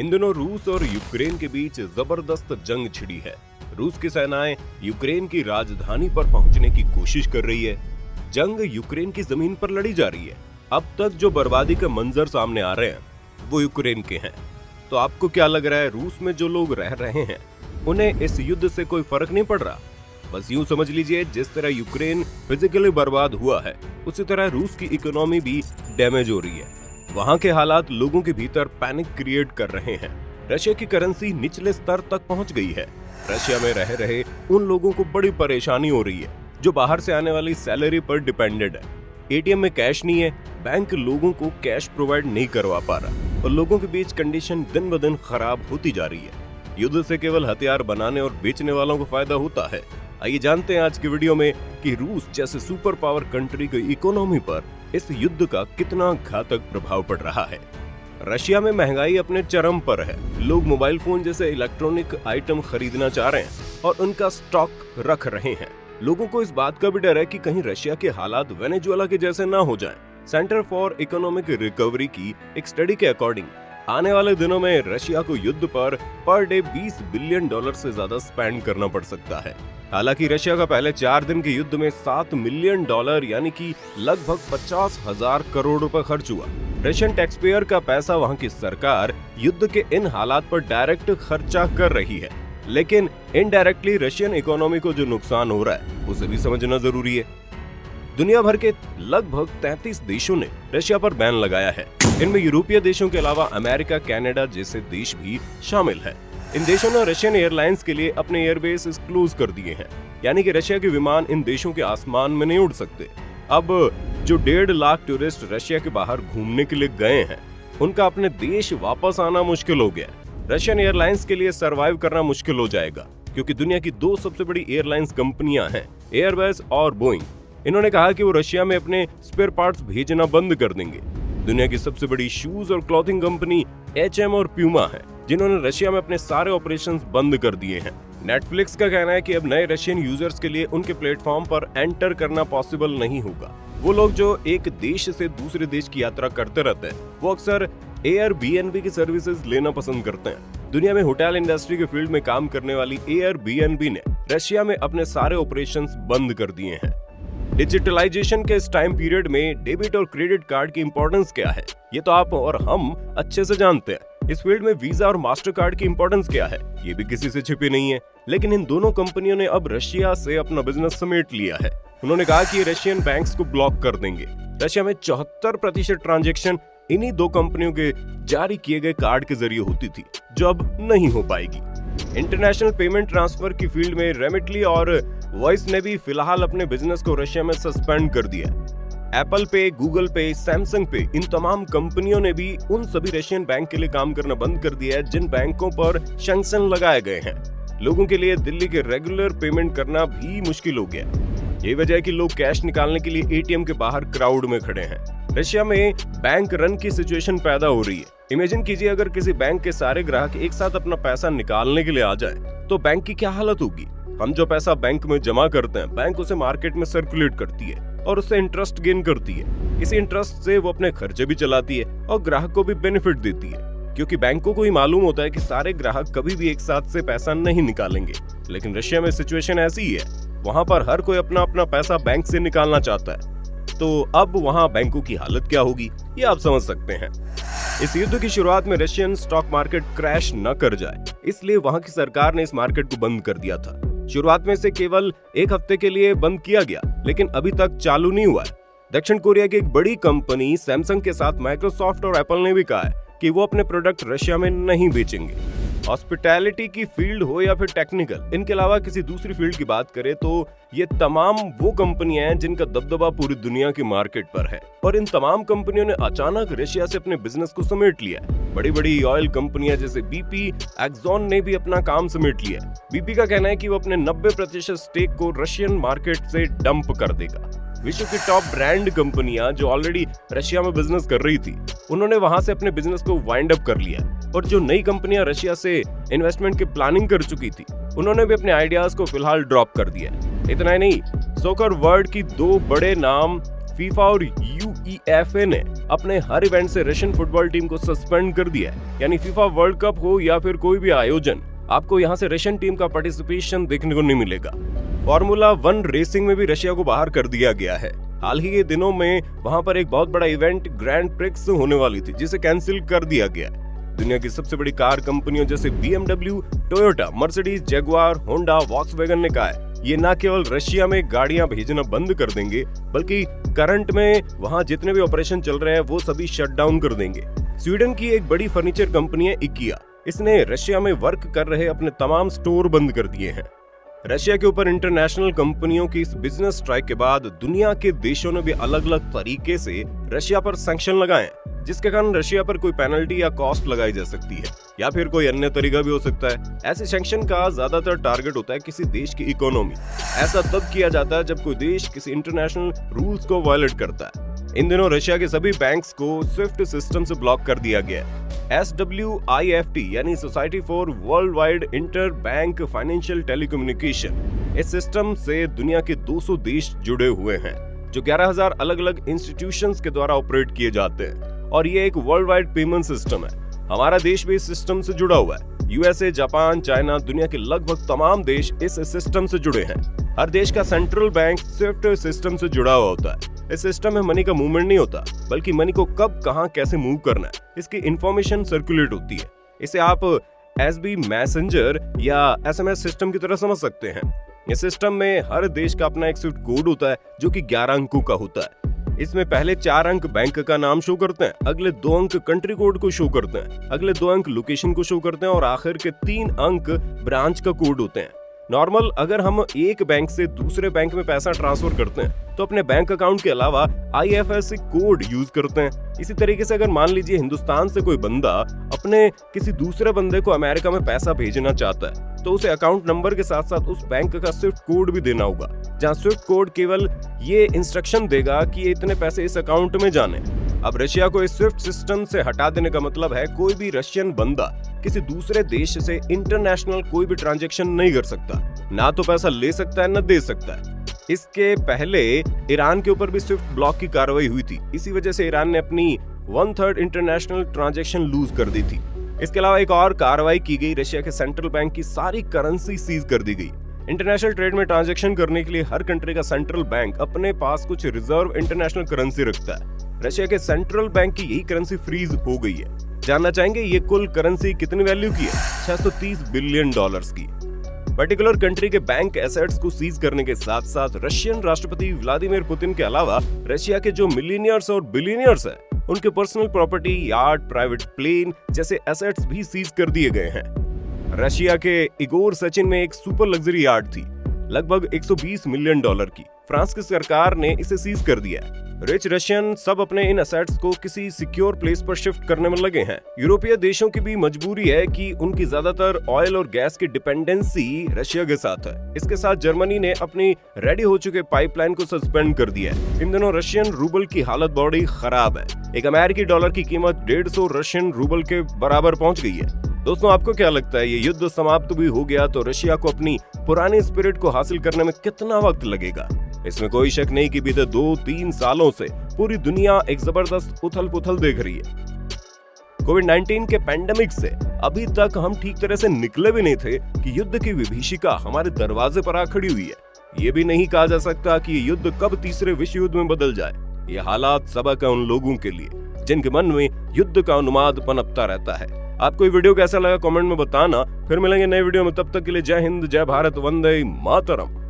इन दिनों रूस और यूक्रेन के बीच जबरदस्त जंग छिड़ी है। रूस की सेनाएं यूक्रेन की राजधानी पर पहुंचने की कोशिश कर रही है। जंग यूक्रेन की जमीन पर लड़ी जा रही है। अब तक जो बर्बादी के मंजर सामने आ रहे हैं वो यूक्रेन के हैं। तो आपको क्या लग रहा है, रूस में जो लोग रह रहे हैं उन्हें इस युद्ध से कोई फर्क नहीं पड़ रहा? बस यूं समझ लीजिए, जिस तरह यूक्रेन फिजिकली बर्बाद हुआ है उसी तरह रूस की इकोनॉमी भी डैमेज हो रही है। वहां के हालात लोगों के भीतर पैनिक क्रिएट कर रहे हैं। रशिया की करेंसी निचले स्तर तक पहुंच गई है। रशिया में रह रहे उन लोगों को बड़ी परेशानी हो रही है जो बाहर से आने वाली सैलरी पर डिपेंडेंट है। एटीएम में कैश नहीं है, बैंक लोगों को कैश प्रोवाइड नहीं करवा पा रहा और लोगों के बीच कंडीशन दिन ब दिन खराब होती जा रही है। युद्ध से केवल हथियार बनाने और बेचने वालों को फायदा होता है। आइए जानते हैं आज की वीडियो में कि रूस जैसे सुपर पावर कंट्री की इकोनॉमी पर इस युद्ध का कितना घातक प्रभाव पड़ रहा है। रशिया में महंगाई अपने चरम पर है। लोग मोबाइल फोन जैसे इलेक्ट्रॉनिक आइटम खरीदना चाह रहे हैं और उनका स्टॉक रख रहे हैं। लोगों को इस बात का भी डर है कि कहीं रशिया के हालात वेनेजुएला के जैसे ना हो जाएं। सेंटर फॉर इकोनॉमिक रिकवरी की एक स्टडी के अकॉर्डिंग आने वाले दिनों में रशिया को युद्ध पर डे $20 बिलियन से ज्यादा स्पेंड करना पड़ सकता है। हालांकि रशिया का पहले 4 दिन के युद्ध में $7 मिलियन यानी कि लगभग 50,000 करोड़ रुपए खर्च हुआ। रशियन टैक्स पेयर का पैसा वहां की सरकार युद्ध के इन हालात पर डायरेक्ट खर्चा कर रही है, लेकिन इनडायरेक्टली रशियन इकोनॉमी को जो नुकसान हो रहा है उसे भी समझना जरूरी है। दुनिया भर के लगभग 33 देशों ने रशिया पर बैन लगाया है। इनमें यूरोपीय देशों के अलावा अमेरिका, कनाडा जैसे देश भी शामिल है। इन देशों ने रशियन एयरलाइंस के लिए अपने एयरबेस क्लोज कर दिए हैं, यानी कि रशिया के विमान इन देशों के आसमान में नहीं उड़ सकते। अब जो 1.5 लाख टूरिस्ट रशिया के बाहर घूमने के लिए गए हैं उनका अपने देश वापस आना मुश्किल हो गया। रशियन एयरलाइंस के लिए सरवाइव करना मुश्किल हो जाएगा, क्योंकि दुनिया की 2 सबसे बड़ी एयरलाइंस कंपनियां हैं, एयरबस और बोइंग। इन्होंने कहा कि वो रशिया में अपने स्पेयर पार्ट्स भेजना बंद कर देंगे। दुनिया की सबसे बड़ी शूज और क्लॉथिंग कंपनी H&M और प्यूमा है, जिन्होंने रशिया में अपने सारे ऑपरेशंस बंद कर दिए हैं। नेटफ्लिक्स का कहना है कि अब नए रशियन यूजर्स के लिए उनके प्लेटफॉर्म पर एंटर करना पॉसिबल नहीं होगा। वो लोग जो एक देश से दूसरे देश की यात्रा करते रहते हैं वो अक्सर Airbnb की सर्विसेज लेना पसंद करते हैं। दुनिया में होटल इंडस्ट्री के फील्ड में काम करने वाली Airbnb ने रशिया में अपने सारे ऑपरेशंस बंद कर दिए हैं। डिजिटलाइजेशन के इस टाइम पीरियड में डेबिट और क्रेडिट कार्ड की इंपॉर्टेंस क्या है, ये तो आप और हम अच्छे से जानते हैं। इस फील्ड में वीजा और मास्टर कार्ड की इंपॉर्टेंस क्या है, ये भी किसी से छिपी नहीं है। लेकिन इन दोनों कंपनियों ने अब रशिया से अपना बिजनेस समेट लिया है। उन्होंने कहा कि ये रशियन बैंक्स को ब्लॉक कर देंगे। रशिया में 74% ट्रांजैक्शन इन्हीं 2 कंपनियों के जारी किए गए कार्ड के जरिए होती थी, जो अब नहीं हो पाएगी। इंटरनेशनल पेमेंट ट्रांसफर की फील्ड में रेमिटली और वॉइस ने भी फिलहाल अपने बिजनेस को रशिया में सस्पेंड कर दिया। एप्पल पे, गूगल पे, सैमसंग पे, इन तमाम कंपनियों ने भी उन सभी रशियन बैंक के लिए काम करना बंद कर दिया है जिन बैंकों पर सैंक्शन लगाए गए हैं। लोगों के लिए दिल्ली के रेगुलर पेमेंट करना भी मुश्किल हो गया। यही वजह है कि लोग कैश निकालने के लिए एटीएम के बाहर क्राउड में खड़े हैं। रशिया में बैंक रन की सिचुएशन पैदा हो रही है। इमेजिन कीजिए, अगर किसी बैंक के सारे ग्राहक एक साथ अपना पैसा निकालने के लिए आ जाए तो बैंक की क्या हालत होगी। हम जो पैसा बैंक में जमा करते हैं, बैंक उसे मार्केट में सर्कुलेट करती है और उससे इंटरेस्ट गेन करती है। इसी इंटरेस्ट से वो अपने खर्चे भी चलाती है और ग्राहक को भी बेनिफिट देती है, क्योंकि बैंकों को ही मालूम होता है कि सारे ग्राहक कभी भी एक साथ से पैसा नहीं निकालेंगे। लेकिन रशिया में सिचुएशन ऐसी ही है, वहां पर हर कोई अपना अपना पैसा बैंक से निकालना चाहता है। तो अब वहां बैंकों की हालत क्या होगी, ये आप समझ सकते हैं। इस युद्ध की शुरुआत में रशियन स्टॉक मार्केट क्रैश न कर जाए, इसलिए वहां की सरकार ने इस मार्केट को बंद कर दिया था। शुरुआत में से केवल 1 हफ्ते के लिए बंद किया गया, लेकिन अभी तक चालू नहीं हुआ है। दक्षिण कोरिया की एक बड़ी कंपनी सैमसंग के साथ माइक्रोसॉफ्ट और एप्पल ने भी कहा है कि वो अपने प्रोडक्ट रशिया में नहीं बेचेंगे। हॉस्पिटैलिटी की फील्ड हो या फिर टेक्निकल, इनके अलावा किसी दूसरी फील्ड की बात करें तो ये तमाम वो कंपनियां हैं जिनका दबदबा पूरी दुनिया की मार्केट पर है, और इन तमाम कंपनियों ने अचानक रशिया से अपने बिजनेस को समेट लिया है। बड़ी बड़ी ऑयल कंपनियां जैसे BP, एक्सॉन ने भी अपना काम समेट लिया है। BP का कहना है कि वो अपने 90% स्टेक को रशियन मार्केट से डंप कर देगा। विश्व की टॉप ब्रांड कंपनियां जो ऑलरेडी रशिया में बिजनेस कर रही थी, उन्होंने वहां से अपने बिजनेस को वाइंड अप कर लिया, और जो नई कंपनियां रशिया से इन्वेस्टमेंट की प्लानिंग कर चुकी थी उन्होंने भी अपने आइडियाज को फिलहाल ड्रॉप कर दिया। इतना ही नहीं, सोकर वर्ल्ड की 2 बड़े नाम फीफा और UEFA ने अपने हर इवेंट से रशियन फुटबॉल टीम को सस्पेंड कर दिया है। यानी फीफा वर्ल्ड कप हो या फिर कोई भी आयोजन, आपको यहाँ से रशियन टीम का पार्टिसिपेशन देखने को नहीं मिलेगा। फॉर्मूला 1 रेसिंग में भी रशिया को बाहर कर दिया गया है। हाल ही के दिनों में वहां पर एक बहुत बड़ा इवेंट ग्रैंड प्रिक्स होने वाली थी, जिसे कैंसिल कर दिया गया। दुनिया की सबसे बड़ी कार कंपनियों जैसे BMW, Toyota, Mercedes, Jaguar, Honda, Volkswagen ने कहा है ये न केवल रशिया में गाड़ियां भेजना बंद कर देंगे, बल्कि करंट में वहां जितने भी ऑपरेशन चल रहे हैं वो सभी शट डाउन कर देंगे। स्वीडन की एक बड़ी फर्नीचर कंपनी है इकिया, इसने रशिया में वर्क कर रहे अपने तमाम स्टोर बंद कर दिए हैं। रशिया के ऊपर इंटरनेशनल कंपनियों की इस बिजनेस स्ट्राइक के बाद दुनिया के देशों ने भी अलग अलग तरीके से रशिया पर सैंक्शन लगाए, जिसके कारण रशिया पर कोई पेनल्टी या कॉस्ट लगाई जा सकती है या फिर कोई अन्य तरीका भी हो सकता है। ऐसे सैंक्शन का ज्यादातर टारगेट होता है किसी देश की इकोनॉमी। ऐसा तब किया जाता है जब कोई देश किसी इंटरनेशनल रूल्स को वायलेट करता है। इन दिनों रशिया के सभी बैंक्स को स्विफ्ट सिस्टम से ब्लॉक कर दिया गया है। SWIFT यानी society for world wide inter bank financial telecommunication, इस सिस्टम से दुनिया के 200 देश जुड़े हुए हैं, जो 11,000 अलग अलग इंस्टीट्यूशंस के द्वारा ऑपरेट किए जाते हैं, और ये एक वर्ल्ड वाइड पेमेंट सिस्टम है। हमारा देश भी इस सिस्टम से जुड़ा हुआ है। USA, जापान, चाइना, दुनिया के लगभग तमाम देश इस सिस्टम से जुड़े हैं। हर देश का सेंट्रल बैंक स्विफ्ट सिस्टम से जुड़ा हुआ होता है। इस सिस्टम में मनी का मूवमेंट नहीं होता, बल्कि मनी को कब, कहां, कैसे मूव करना है, इसकी इंफॉर्मेशन सर्कुलेट होती है। इसे आप SB मैसेंजर या SMS सिस्टम की तरह समझ सकते हैं। इस सिस्टम में हर देश का अपना एक स्विफ्ट कोड होता है, जो कि 11 अंकों का होता है। इसमें पहले 4 अंक बैंक का नाम शो करते हैं, अगले 2 अंक कंट्री कोड को शो करते हैं, अगले 2 अंक लोकेशन को शो करते हैं और आखिर के 3 अंक ब्रांच का कोड होते हैं। नॉर्मल अगर हम एक बैंक से दूसरे बैंक में पैसा ट्रांसफर करते हैं तो अपने बैंक अकाउंट के अलावा IFSC कोड यूज करते हैं। इसी तरीके से अगर मान लीजिए हिंदुस्तान से कोई बंदा अपने किसी दूसरे बंदे को अमेरिका में पैसा भेजना चाहता है, तो उसे अकाउंट नंबर के साथ साथ उस बैंक का स्विफ्ट कोड भी देना होगा, जहां स्विफ्ट कोड केवल ये इंस्ट्रक्शन देगा कि ये इतने पैसे इस अकाउंट में जाने। अब रशिया को इस स्विफ्ट सिस्टम से हटा देने का मतलब है कोई भी रशियन बंदा किसी दूसरे देश से इंटरनेशनल कोई भी ट्रांजैक्शन नहीं कर सकता, ना तो पैसा ले सकता है, न दे सकता है। इसके पहले ईरान के ऊपर भी स्विफ्ट ब्लॉक की कार्रवाई हुई थी। इसी वजह से ईरान ने अपनी 1/3 इंटरनेशनल ट्रांजैक्शन लूज कर दी थी। इसके अलावा एक और कार्रवाई की गई, रशिया के सेंट्रल बैंक की सारी करेंसी सीज कर दी गई। इंटरनेशनल ट्रेड में ट्रांजैक्शन करने के लिए हर कंट्री का सेंट्रल बैंक अपने पास कुछ रिजर्व इंटरनेशनल करेंसी रखता है। रशिया के सेंट्रल बैंक की यही करेंसी फ्रीज हो गई है। जानना चाहेंगे ये कुल करेंसी कितनी वैल्यू की है? $630 बिलियन की। पर्टिकुलर कंट्री के बैंक एसेट्स को सीज करने के साथ साथ रशियन राष्ट्रपति व्लादिमीर पुतिन के अलावा रशिया के जो मिलियनियर्स और बिलियनियर्स हैं, उनके personal property, yard, private plane जैसे एसेट्स भी सीज कर दिए गए हैं। रशिया के इगोर सचिन में एक सुपर लग्जरी यार्ड थी, लगभग $120 मिलियन की। फ्रांस की सरकार ने इसे सीज कर दिया। रिच रशियन सब अपने इन एसेट्स को किसी सिक्योर प्लेस पर शिफ्ट करने में लगे हैं। यूरोपीय देशों की भी मजबूरी है कि उनकी ज्यादातर ऑयल और गैस की डिपेंडेंसी रशिया के साथ है। इसके साथ जर्मनी ने अपनी रेडी हो चुके पाइपलाइन को सस्पेंड कर दिया है। इन दिनों रशियन रूबल की हालत बड़ी खराब है। एक अमेरिकी डॉलर की कीमत 150 रशियन रूबल के बराबर पहुंच गई है। दोस्तों, आपको क्या लगता है, ये युद्ध समाप्त भी हो गया तो रशिया को अपनी पुरानी स्पिरिट को हासिल करने में कितना वक्त लगेगा? इसमें कोई शक नहीं कि बीते 2-3 सालों से पूरी दुनिया एक जबरदस्त उथल-पुथल देख रही है। कोविड-19 के पैंडेमिक से अभी तक हम ठीक तरह से निकले भी नहीं थे कि युद्ध की विभीषिका हमारे दरवाजे पर आ खड़ी हुई है। ये भी नहीं कहा जा सकता कि ये युद्ध कब तीसरे विश्व युद्ध में बदल जाए। ये हालात सबक है उन लोगों के लिए जिनके मन में युद्ध का उन्माद पनपता रहता है। आपको ये वीडियो कैसा लगा कमेंट में बताना। फिर मिलेंगे नए वीडियो में, तब तक के लिए जय हिंद, जय भारत, वंदे मातरम।